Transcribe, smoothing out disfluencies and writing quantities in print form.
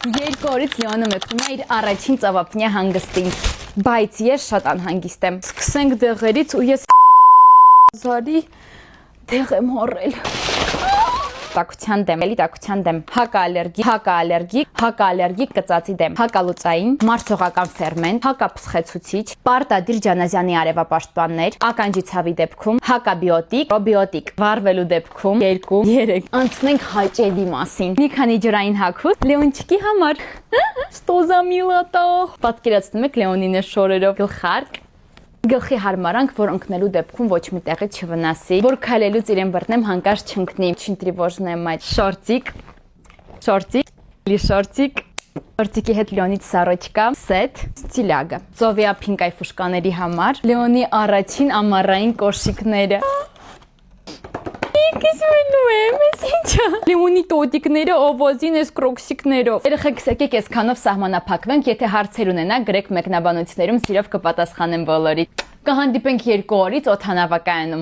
Երկու օրից Լեոնը մեկնում է իր առաջին ծավալնյա հանգստին, բայց ես շատ անհանգիստ եմ։ Սկսենք դեղերից ու ես զարի դեղ եմ հորել։ Տակության դեմ, էլի տակության դեմ, հակաալերգիկ կծածի դեմ, հակալուծային, մարսողական ֆերմենտ, հակապսխեցուցիչ, պարտադիր ջանազյանի արևապաշտպաններ, ականջի ցավի դեպքում, հակաբիոտիկ, պրոբիոտիկ, վառվելու դեպքում 2-3։ Անցնենք հաճելի մասին։ Մի քանի ջրային հագուստ Լեոնչիկի համար։ Ստոզա միլատա։ Պատկերացնում եք Լեոնինը շորերով գլխարկ։ Գլխի հարմարանք, որ ընկնելու դեպքում ոչ մի տեղից չվնասի, որ քայլելուց իրեն բռնեմ հանկարծ չընկնի, չինտրիվոժնեմ այդ շորտիկի հետ Լեոնից սառոչկա, սեթ, ստիլագը, ծովիա փինկայ ֆուշկաների համար, Լեոնի առաջին ամառային կոշիկները։ Լեոնի տոտիկները, օվոզին ես կրոքսիկներով։ Երեխեք եկեք այսքանով սահմանափակվենք, եթե հարցեր ունենաք, գրեք մեկնաբանություններում, սիրով կպատասխանեմ բոլորի։ Կհանդիպենք 2 օրից օդանավակայանում։